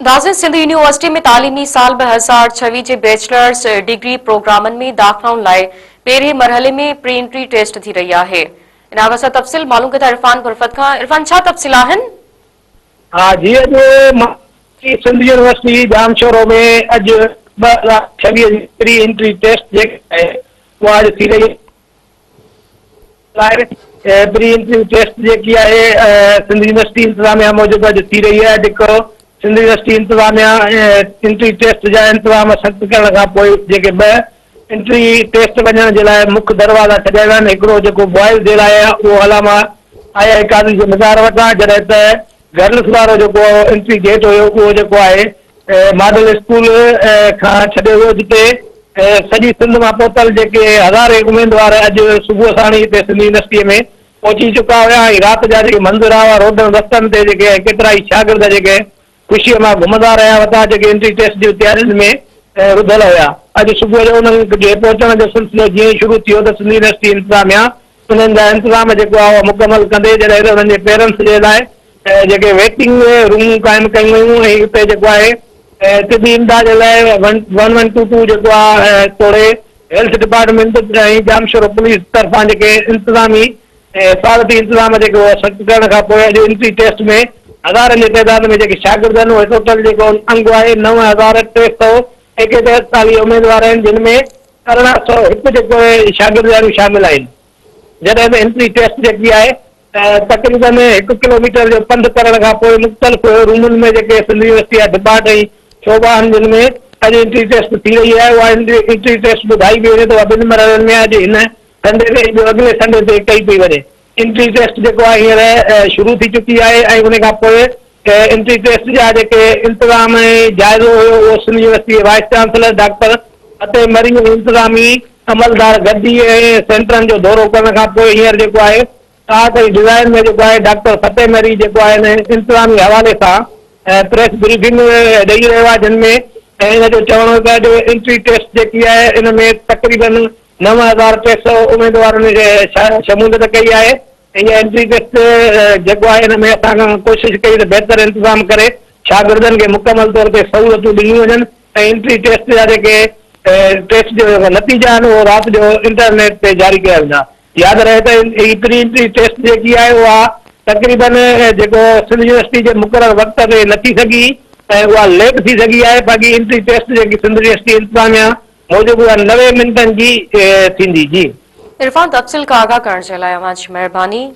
नाज़रीन, सिंध यूनिवर्सिटी में तालीमी साल 2026 के बैचलर्स डिग्री प्रोग्रामन में दाख़िलाउनि लाइ पहिरें मरहले में प्री एंट्री टेस्ट थी रही है। इन बाबत तफ़सील मालूम कंदा इरफान गुरफत खां। इरफान, छा तफ़सील आहिनि? हाँ जी, अॼु सिंध यूनिवर्सिटी जामशोरो में अॼु 2026 प्री एंट्री टेस्ट जेका आहे उहा अॼु थी रही आहे। प्री एंट्री टेस्ट जेकी आहे सिंध यूनिवर्सिटी इंतज़ामिया मूजिबि अॼु थी रही आहे। जेको सिंध यूनिवर्सिटी इंतज़ामिया एंट्री टेस्ट जा इंतज़ाम सख़्तु करण खां पोइ जेके 2 एंट्री टेस्ट वञण जे लाइ मुख्य दरवाज़ा छॾिया विया आहिनि। हिकिड़ो जेको बॉइज़ जे लाइ आहे उहो अलामा आया काज़ी जो नज़ार वटां, जॾहिं त गर्ल्स वारो जेको एंट्री गेट हुयो उहो जेको आहे मॉडल स्कूल खां छॾियो वियो, जिते सॼी सिंध मां पहुतल जेके हज़ारे उमेदवार अॼु सुबुह साण हिते सिंध यूनिवर्सिटीअ में पहुची चुका हुआ। ऐं राति जा जेके मंज़र हुआ रोडनि रस्तनि ते जेके केतिरा ई शागिर्द जेके ख़ुशीअ मां घुमंदा रहिया वता जेके एंट्री टेस्ट जी तयारियुनि में रुधल हुआ। अॼु सुबुह जो उन्हनि जे पहुचण जो सिलसिलो जीअं ई शुरू थियो त सिंध यूनिवर्सिटी इंतज़ामिया उन्हनि जा इंतज़ाम जेको आहे उहो मुकमल कंदे, जॾहिं उन्हनि जे पेरेंट्स जे लाइ जेके वेटिंग रूम क़ाइमु कयूं वयूं। ऐं हिते जेको आहे तिबी इमदाद जे लाइ 1122 जेको आहे तोड़े हेल्थ डिपार्टमेंट ऐं जामशोरो पुलिस तरफ़ां जेके इंतज़ामी हिफ़ाज़ती इंतज़ाम जेको सख़्तु करण खां पोइ अॼु एंट्री टेस्ट में हज़ारनि जी तइदाद में जेके शागिर्द आहिनि उहे टोटल जेको अंग आहे 9343 उमेदवार आहिनि, जिन में 1301 जेको शागिर्द शामिल आहिनि। जॾहिं त एंट्री टेस्ट जेकी आहे तक़रीबन 1 किलोमीटर जो पंधु करण खां पोइ मुख़्तलिफ़ रूमनि में जेके सिंध यूनिवर्सिटी जा डिपार्ट ऐं शोभा आहिनि, जिन में अॼु एंट्री टेस्ट थी रही आहे। उहा एंट्री टेस्ट ॿुधाई पई वञे त उहा 2 मरहलनि में अॼु हिन संडे ते अॻिले संडे ते कई पई वञे। एंट्री टेस्ट जेको आहे हींअर शुरू थी चुकी आहे ऐं उन खां पोइ एंट्री टेस्ट जा जेके इंतज़ाम ऐं जाइज़ो हुयो उहो सिंध यूनिवर्सिटी जे वाइस चांसलर डॉक्टर फतेह मरी इंतज़ामी अमलदार गद्दी ऐं सेंटरनि जो दौरो करण खां पोइ हींअर जेको आहे आर्ट ऐं डिज़ाइन में जेको आहे डॉक्टर फतेह मरी जेको आहे इंतज़ामी हवाले सां प्रेस ब्रीफिंग ॾेई रहियो आहे, जिन में इन जो चवणो आहे त एंट्री टेस्ट जेकी आहे इन में तक़रीबन 9300 उमेदवारनि शमूलियत कई आहे। ऐं इहा एंट्री टेस्ट जेको आहे हिन में असां कोशिशि कई त बहितर इंतज़ाम करे शागिर्दनि खे मुकमल तौर ते सहूलियतूं ॾिनियूं वञनि। ऐं एंट्री टेस्ट जा जेके टेस्ट जो नतीजा आहिनि उहो राति जो इंटरनेट ते जारी कया वेंदा। यादि रहे त हीअ प्री एंट्री टेस्ट जेकी आहे उहा तक़रीबन जेको सिंध यूनिवर्सिटी जे मुक़ररु वक़्त ते न थी सघी ऐं उहा लेट थी सघी आहे। बाक़ी एंट्री टेस्ट जेकी सिंध यूनिवर्सिटी इंतज़ामिया मूजिबि उहा 90 मिंटनि जी थींदी। जी इरफान, तफ़सील का आगाह करण जे लाइ अवां जी महिरबानी।